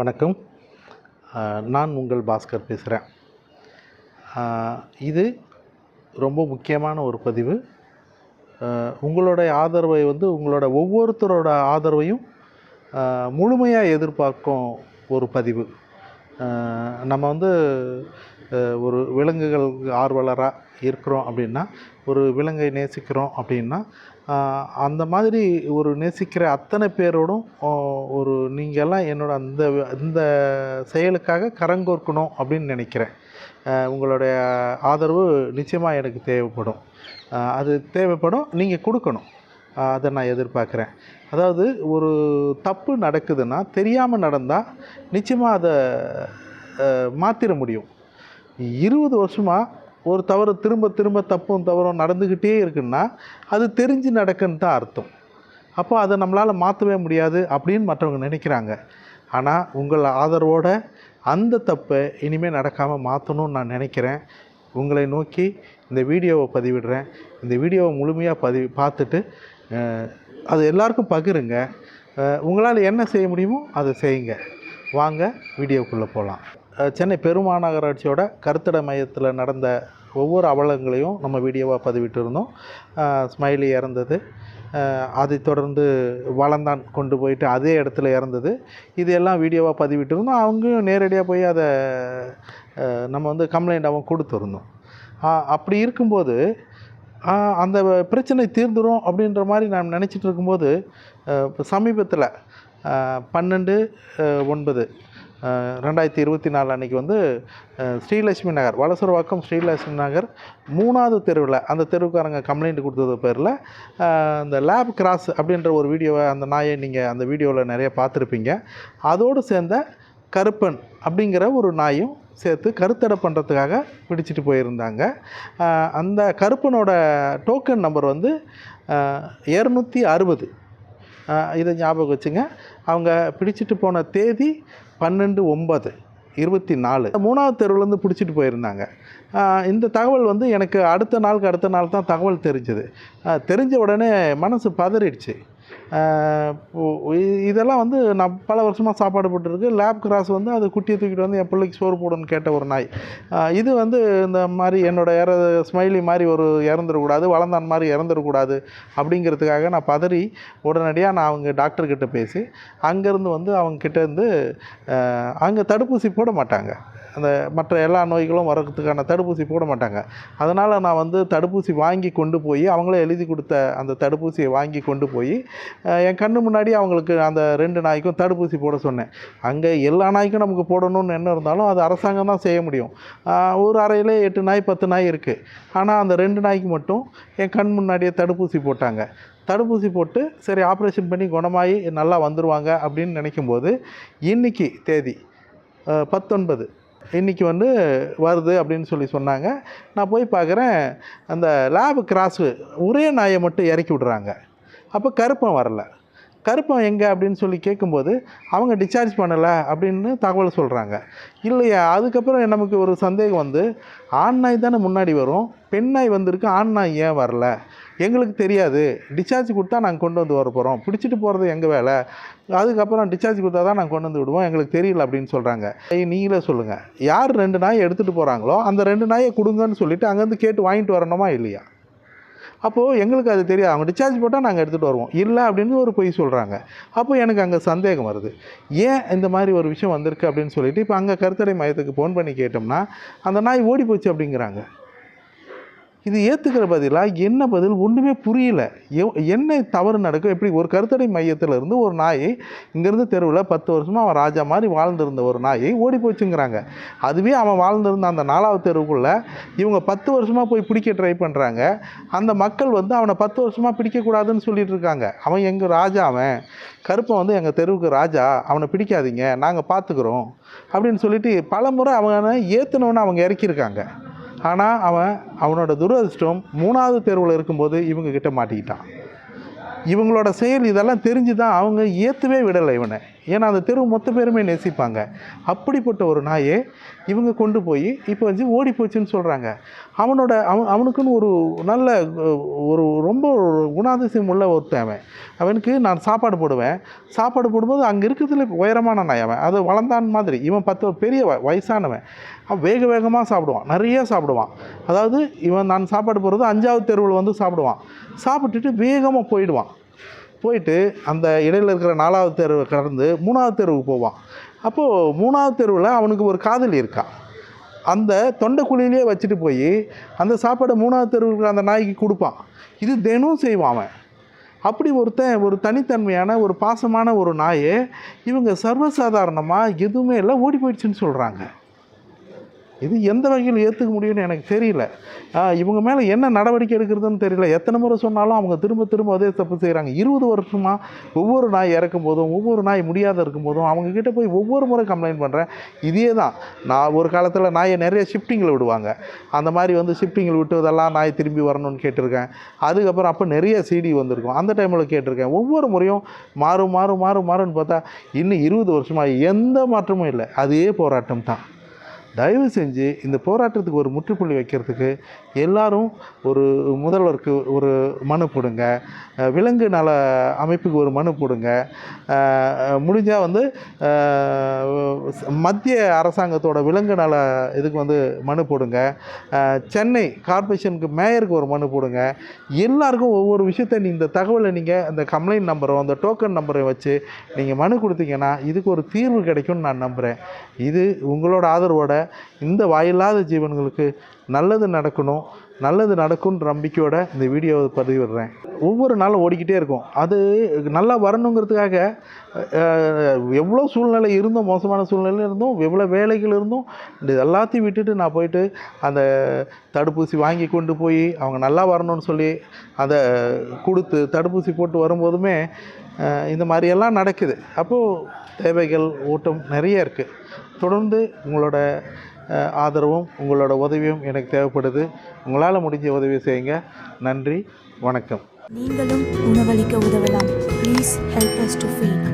வணக்கம். நான் உங்கள் பாஸ்கர் பேசுகிறேன். இது ரொம்ப முக்கியமான ஒரு பதிவு. உங்களுடைய ஆதரவை உங்களோட ஒவ்வொருத்தரோட ஆதரவையும் முழுமையாக எதிர்பார்க்கும் ஒரு பதிவு. நம்ம ஒரு விலங்குகள் ஆர்வலராக இருக்கிறோம் அப்படின்னா, ஒரு விலங்கை நேசிக்கிறோம் அப்படின்னா, அந்த மாதிரி ஒரு நேசிக்கிற அத்தனை பேரோடும் நீங்கள்லாம் என்னோட இந்த செயலுக்காக கரங்கோர்க்கணும் அப்படின்னு நினைக்கிறேன். உங்களுடைய ஆதரவு நிச்சயமாக எனக்கு தேவைப்படும். அது தேவைப்படும், நீங்கள் கொடுக்கணும். அதை நான் எதிர்பார்க்குறேன். அதாவது ஒரு தப்பு நடக்குதுன்னா தெரியாமல் நடந்தால் நிச்சயமாக அதை மாற்றிட முடியும். 20 வருஷமாக ஒரு தவறு திரும்ப திரும்ப தப்பும் தவறும் நடந்துக்கிட்டே இருக்குன்னா அது தெரிஞ்சு நடக்குன்னு தான் அர்த்தம். அப்போ அதை நம்மளால் மாற்றவே முடியாது அப்படின்னு மற்றவங்க நினைக்கிறாங்க. ஆனால் உங்கள் ஆதரவோட அந்த தப்பை இனிமேல் நடக்காமல் மாற்றணும்னு நான் நினைக்கிறேன். உங்களை நோக்கி இந்த வீடியோவை பதிவிடுறேன். இந்த வீடியோவை முழுமையாக பார்த்துட்டு அது எல்லாருக்கும் பகிருங்க. உங்களால் என்ன செய்ய முடியுமோ அதை செய்யுங்க. வாங்க வீடியோக்குள்ளே போகலாம். சென்னை பெருமாநகராட்சியோட கருத்தடை மையத்தில் நடந்த ஒவ்வொரு அவலங்களையும் நம்ம வீடியோவாக பதிவிட்டு இருந்தோம். ஸ்மைலி இறந்தது, அதை தொடர்ந்து வளந்தான் கொண்டு போயிட்டு அதே இடத்துல இறந்தது, இது எல்லாம் வீடியோவாக பதிவிட்டு இருந்தோம். அவங்க நேரடியாக போய் அதை நம்ம கம்ப்ளைண்ட்டாகவும் கொடுத்துருந்தோம். அப்படி இருக்கும்போது அந்த பிரச்சனை தீர்ந்துடும் அப்படின்ற மாதிரி நான் நினச்சிட்டு இருக்கும்போது சமீபத்தில் 12/9/2024 அன்றைக்கி ஸ்ரீலட்சுமி நகர், வலசரவாக்கம் ஸ்ரீலட்சுமி நகர் 3வது தெருவில் அந்த தெருவுக்காரங்க கம்ப்ளைண்ட் கொடுத்தது பேரில் அந்த லேப் கிராஸ் அப்படின்ற ஒரு வீடியோவை, அந்த நாயை நீங்கள் அந்த வீடியோவில் நிறைய பார்த்துருப்பீங்க. அதோடு சேர்ந்த கருப்பன் அப்படிங்கிற ஒரு நாயும் சேர்த்து கருத்தடை பண்ணுறதுக்காக பிடிச்சிட்டு போயிருந்தாங்க. அந்த கருப்பனோட டோக்கன் நம்பர் 260. இதை ஞாபகம் வச்சுங்க. அவங்க பிடிச்சிட்டு போன தேதி 12/9/24. 3வது தெருவுலேருந்து பிடிச்சிட்டு போயிருந்தாங்க. இந்த தகவல் எனக்கு அடுத்த நாள் தான் தகவல் தெரிஞ்சது. தெரிஞ்ச உடனே மனசு பதறிடுச்சு. இதெல்லாம் நான் பல வருஷமாக சாப்பாடு போட்டுருக்கு. லேப் கிராஸ் அது குட்டியை தூக்கிட்டு என் பிள்ளைக்கு சோறு போடணும்னு கேட்ட ஒரு நாய். இது இந்த மாதிரி என்னோட ஸ்மைலி மாதிரி இறந்துடக்கூடாது, வளந்தான் மாதிரி இறந்துடக்கூடாது அப்படிங்கிறதுக்காக நான் பதறி உடனடியாக நான் அவங்க டாக்டர்கிட்ட பேசி அங்கேருந்து அவங்கக்கிட்டேருந்து அங்கே தடுப்பூசி போட மாட்டாங்க. அந்த மற்ற எல்லா நோய்களும் வர்றதுக்கான தடுப்பூசி போட மாட்டாங்க. அதனால் நான் தடுப்பூசி வாங்கி கொண்டு போய், அவங்களே எழுதி கொடுத்த அந்த தடுப்பூசியை வாங்கி கொண்டு போய் என் கண்ணு முன்னாடி அவங்களுக்கு அந்த 2 நாய்க்கும் தடுப்பூசி போட சொன்னேன். அங்கே எல்லா நாய்க்கும் நமக்கு போடணும்னு என்ன இருந்தாலும் அது அரசாங்கம் தான் செய்ய முடியும். ஒரு அறையிலே 8 நாய் 10 நாய் இருக்குது. ஆனால் அந்த 2 நாய்க்கு மட்டும் என் கண் முன்னாடியே தடுப்பூசி போட்டாங்க. தடுப்பூசி போட்டு சரி ஆப்ரேஷன் பண்ணி குணமாகி நல்லா வந்துடுவாங்க அப்படின்னு நினைக்கும்போது இன்றைக்கி தேதி 19 இன்றைக்கி வருது அப்படின்னு சொன்னாங்க. நான் போய் பார்க்குறேன், அந்த லேப் கிராஸு ஒரே நாயை மட்டும் இறக்கி விட்றாங்க. அப்போ கருப்பன் வரல. கருப்பன் எங்கே அப்படின்னு கேட்கும்போது அவங்க டிஸ்சார்ஜ் பண்ணலை அப்படின்னு தகவல் சொல்கிறாங்க. இல்லையா, அதுக்கப்புறம் நமக்கு ஒரு சந்தேகம் ஆண் நாய் தானே முன்னாடி வரும், பெண் நாய் வந்திருக்கு, ஆண் நாய் ஏன் வரல, எங்களுக்கு தெரியாது, டிஸ்சார்ஜ் கொடுத்தா நாங்கள் கொண்டு வர போகிறோம், பிடிச்சிட்டு போகிறது எங்கள் வேலை, அதுக்கப்புறம் டிஸ்சார்ஜ் கொடுத்தா தான் நாங்கள் கொண்டு விடுவோம், எங்களுக்கு தெரியல அப்படின்னு சொல்கிறாங்க. நீங்களே சொல்லுங்கள், யார் 2 நாயை எடுத்துகிட்டு போகிறாங்களோ அந்த 2 நாயை கொடுங்கன்னு சொல்லிவிட்டு அங்கேருந்து கேட்டு வாங்கிட்டு வரணுமா இல்லையா? அப்போது எங்களுக்கு அது தெரியாது. அவங்க டிஸ்சார்ஜ் போட்டால் நாங்கள் எடுத்துகிட்டு வருவோம், இல்லை அப்படின்னு ஒரு பொய் சொல்கிறாங்க. அப்போ எனக்கு அங்கே சந்தேகம் வருது, ஏன் இந்த மாதிரி ஒரு விஷயம் வந்திருக்கு அப்படின்னு சொல்லிட்டு இப்போ அங்கே கருத்தடை மையத்துக்கு ஃபோன் பண்ணி கேட்டோம்னா அந்த நாய் ஓடி போச்சு அப்படிங்கிறாங்க. இது ஏற்றுக்கிற பதிலாக என்ன பதில் ஒன்றுமே புரியல. என்ன தவறு நடக்கும்? எப்படி ஒரு கருத்தடை மையத்தில் இருந்து ஒரு நாயை இங்கேருந்து தெருவில் 10 வருஷமாக அவன் ராஜா மாதிரி வாழ்ந்திருந்த ஒரு நாயை ஓடி போச்சுங்கிறாங்க. அதுவே அவன் வாழ்ந்திருந்த அந்த 4வது தெருவுக்குள்ளே இவங்க 10 வருஷமாக போய் பிடிக்க ட்ரை பண்ணுறாங்க. அந்த மக்கள் அவனை 10 வருஷமாக பிடிக்கக்கூடாதுன்னு சொல்லிட்டு இருக்காங்க. அவன் எங்கள் ராஜா, அவன் கருப்பன் எங்கள் தெருவுக்கு ராஜா, அவனை பிடிக்காதீங்க, நாங்கள் பார்த்துக்குறோம் அப்படின்னு சொல்லிட்டு பல முறை அவனை ஏற்றுனவனை அவங்க இறக்கியிருக்காங்க. ஆனால் அவனோட துரதிர்ஷ்டம் 3வது தெருவில் இருக்கும்போது இவங்கக்கிட்ட மாட்டிக்கிட்டான். இவங்களோட செயல் இதெல்லாம் தெரிஞ்சு தான் அவங்க ஏற்றவே விடலை இவனை. ஏன்னா அந்த தெரு மொத்த பேருமே நேசிப்பாங்க. அப்படிப்பட்ட ஒரு நாயை இவங்க கொண்டு போய் இப்போ வந்து ஓடி போச்சுன்னு சொல்கிறாங்க. அவனுக்குன்னு ஒரு நல்ல ஒரு ரொம்ப குணாதிசயம் உள்ள ஒருத்தன் அவன். அவனுக்கு நான் சாப்பாடு போடுவேன். சாப்பாடு போடும்போது அங்கே இருக்கிறதுல உயரமான நாய் அவன். அது வளர்ந்தான் மாதிரி. இவன் 10 பெரிய வயசானவன். அவன் வேக வேகமாக சாப்பிடுவான், நிறைய சாப்பிடுவான். அதாவது இவன் நான் சாப்பாடு போடுறது 5வது தெருவில் வந்து சாப்பிடுவான். சாப்பிட்டுட்டு வேகமாக போயிட்டு அந்த இடையில் இருக்கிற 4வது தெருவை கடந்து 3வது தெருவுக்கு போவான். அப்போது 3வது தெருவில் அவனுக்கு ஒரு காதலி இருக்கா. அந்த தொண்டைக்குழியிலே வச்சுட்டு போய் அந்த சாப்பாடை 3வது தெருவுக்கு அந்த நாய்க்கு கொடுப்பான். இது தினம் செய்வான் அவன். அப்படி ஒரு தனித்தன்மையான ஒரு பாசமான ஒரு நாயை இவங்க சர்வசாதாரணமாக எதுவுமே இல்லை ஓடி போயிடுச்சுன்னு சொல்கிறாங்க. இது எந்த வகையில் ஏற்றுக்க முடியும்னு எனக்கு தெரியல. இவங்க மேலே என்ன நடவடிக்கை எடுக்கிறதுன்னு தெரியல. எத்தனை முறை சொன்னாலும் அவங்க திரும்ப அதே தப்பு செய்கிறாங்க. 20 வருஷமாக ஒவ்வொரு நாய் இறக்கும் போதும் ஒவ்வொரு நாய் முடியாத இருக்கும்போதும் அவங்கக்கிட்ட போய் ஒவ்வொரு முறை கம்ப்ளைண்ட் பண்ணுறேன். இதே தான். நான் ஒரு காலத்தில் நாயை நிறைய ஷிஃப்டிங்கில் விடுவாங்க. அந்த மாதிரி வந்து ஷிஃப்டிங்கில் விட்டுவதெல்லாம் நாய் திரும்பி வரணும்னு கேட்டிருக்கேன். அதுக்கப்புறம் அப்போ நிறைய சிடி வந்திருக்கும். அந்த டைமில் கேட்டிருக்கேன். ஒவ்வொரு முறையும் மாறுன்னு பார்த்தா இன்னும் 20 வருஷமாக எந்த மாற்றமும் இல்லை. அதே போராட்டம் தான். தயவு செஞ்சு இந்த போராட்டத்துக்கு ஒரு முற்றுப்புள்ளி வைக்கிறதுக்கு எல்லாரும் ஒரு முதல்வருக்கு ஒரு மனு போடுங்க, விலங்கு நல அமைப்புக்கு ஒரு மனு போடுங்க, முடிஞ்சால் வந்து மத்திய அரசாங்கத்தோட விலங்கு நல இதுக்கு வந்து மனு போடுங்க, சென்னை கார்ப்பரேஷனுக்கு மேயருக்கு ஒரு மனு போடுங்க. எல்லாருக்கும் ஒவ்வொரு விஷயத்தை இந்த தகவலை நீங்கள் அந்த கம்ப்ளைண்ட் நம்பரும் அந்த டோக்கன் நம்பரையும் வச்சு நீங்கள் மனு கொடுத்தீங்கன்னா இதுக்கு ஒரு தீர்வு கிடைக்கும்னு நான் நம்புகிறேன். இது உங்களோட ஆதரவோட இந்த வாயில்லாத ஜீவன்களுக்கு நல்லது நடக்கும்ன்ற நம்பிக்கையோட இந்த வீடியோவை பதிவிடுறேன். ஒவ்வொரு நாளும் ஓடிக்கிட்டே இருக்கும். அது நல்லா வரணுங்கிறதுக்காக எவ்வளோ சூழ்நிலை இருந்தும், மோசமான சூழ்நிலை இருந்தும், எவ்வளோ வேலைகள் இருந்தும் இது எல்லாத்தையும் விட்டுட்டு நான் போயிட்டு அந்த தடுப்பூசி வாங்கி கொண்டு போய் அவங்க நல்லா வரணும்னு சொல்லி அதை கொடுத்து தடுப்பூசி போட்டு வரும்போதுமே இந்த மாதிரியெல்லாம் நடக்குது. அப்போது தேவைகள் ஓட்டம் நிறைய இருக்குது. தொடர்ந்து உங்களோட ஆதரவும் உங்களோட உதவியும் எனக்கு தேவைப்படுது. உங்களால் முடிஞ்ச உதவி செய்யுங்க. நன்றி, வணக்கம். நீங்களும் உணவளிக்க உதவலாம். Please help us to feet.